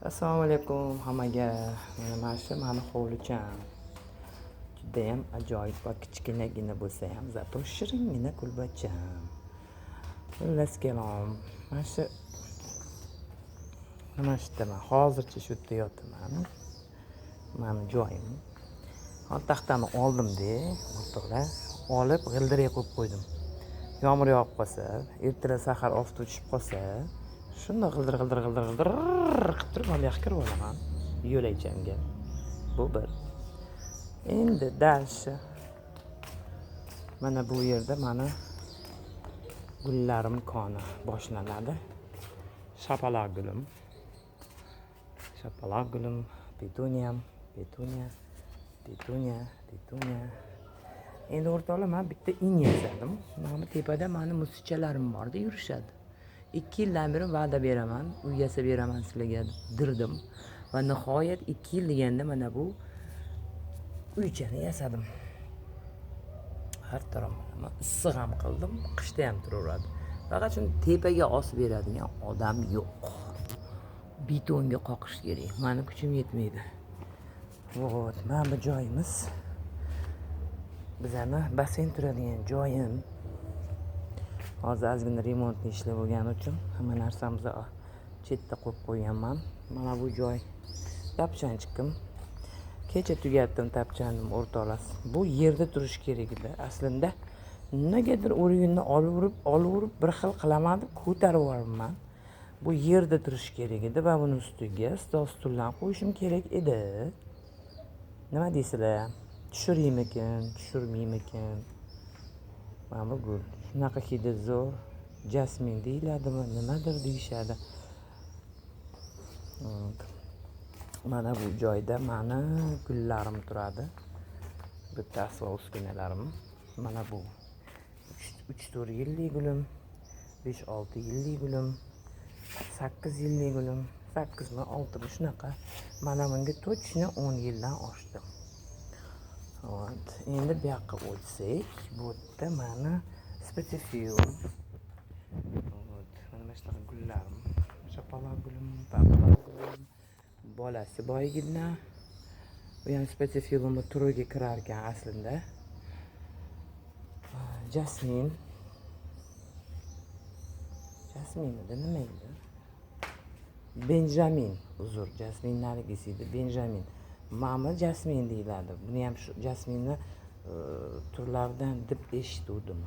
Assalomu alaykum hammaga. Mana shu mani hovlicham. Judayam ajoyib va kichkinagina bo'lsa ham, zato shiringina kulbacham. Xullas kalom. Mana shu nima ishdaman? Hozircha shu yerda yotaman. Mani joyim. Hozir taxtani oldim-da, o'rtoqlar. Olib g'ildirga qo'yib qo'ydim. Yomg'ir yog'ib qolsa, ertalab sahar oftob tushib qolsa, shunda g'ildir qilib turib mana yoqqa kirib olaman. Yo'laychamga. Bu bir. Endi dalshi. Mana bu yerda mana gullarim koni boshlanadi. Shapaloq gulim, petuniya. Endi o'rtoqlar, men bitta in yasadim. Mana tepada meni musichalarim borda yurishadi. 2 yildan beri va'da beraman, uy yasab beraman sizlarga dirdim. Va nihoyat 2 yil deganda mana bu uychani yasadim. Har tarafini issiq ham qildim, qishda ham turaveradi. Faqat shuni tepaga osib beradigan odam yo'q. Betonga qoqish kerak. Meni kuchim yetmaydi. Vot, mana bu joyimiz. Bizani basen turadigan joyim. Hozir ozgina remontni ishlar bo'lgani uchun hamma narsamizni chetda qo'yib qo'yganman. Mana bu joy tapchanchikim. Kecha tugatdim tapchanim o'rtoqlar. Bu yerda turish kerak edi. Aslida negadir o'rgimni olib bir xil qilaman deb ko'tarib yuboribman. Bu yerda turish kerak edi va buni ustiga stol-stullarni qo'yishim kerak edi. Nima deysizlar? Tushurmaymikin? Mana bu gul. Shunaqa hidi zo'r. Jasmin deyiladimi? Nimadir deyishadi. Mana bu joyda mani gullarim turadi. Bittasi va uskunalarim. Mana bu 3-4 yillik gulim, 5-6 yillik gulim, 8 yillik gulim, 8 mi 6 mi shunaqa. Mana bunga точно 10 yildan oshdi. Hop, endi bu yoqqa o'tsak, bu yerda mana specifium. Hop, mana shunaqa gullarim. Shapaloq gulim, baqaloq gulim. Bolasi boygina. Bu ham specifiumni turiga kirar ekan aslida. Jasmin nima edi? Benjamin, uzr, Jasmin nargisi edi, Benjamin. Mana Jasmin deyiladi. Buni ham shu Jasminni turlaridan deb eshitdim.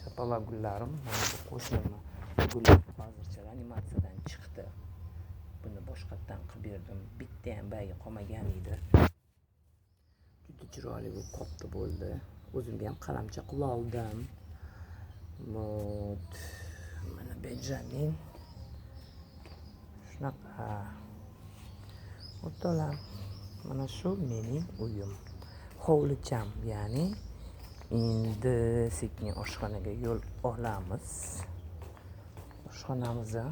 Shapaloq gullarim, mana bu qo'shnim gullar hozircha animatsiyadan chiqdi. Buni boshqatdan qilib berdim. Bitta ham bagi qolmagan edi. Juda chiroyli bo'lib qopti bo'ldi. O'zimga ham qalamcha qilib oldim. Vot. Mana Benjamin. Shunaqa. O'rtoqlar, mana shu mening uyim. Hovlicham, ya'ni endi sekin oshxonaga yo'l olamiz. Oshxonamizni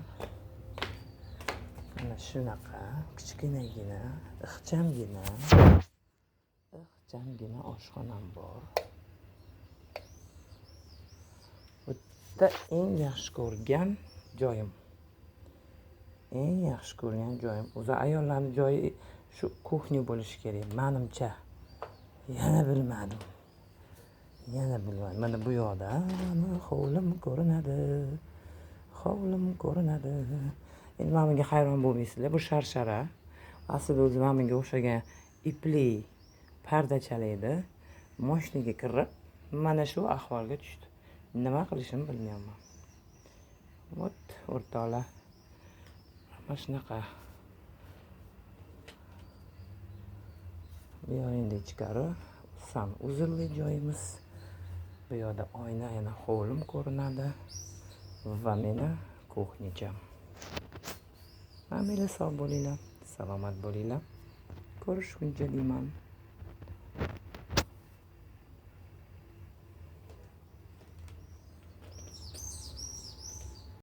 mana shunaqa kichkinagina, ixchamgina oshxonam bor. Bu yerda eng yaxshi ko'rgan joyim. O'zi ayollarning joyi shu kuxnya bo'lishi kerak, menimcha. Yana bilmadim. Mana bu yoqda hovlim ko'rinadi. Endi men bunga hayron bo'lmaysizlar. Bu sharshara. Aslida o'zi men bunga o'xshagan ipli pardachalaydi. Moshinaga kirib, mana shu ahvolga tushdi. Nima qilishimni bilmayman. Vot, o'rtoqlar. Mana shunaqa. Bu yo'lda ichkari sam uzrli joyimiz. Bu yoqda oyna, yana hovlim ko'rinadi va meni kuxnyacham. Hammalar sog' bo'linglar, salomat bo'linglar. Ko'rishguncha deyman.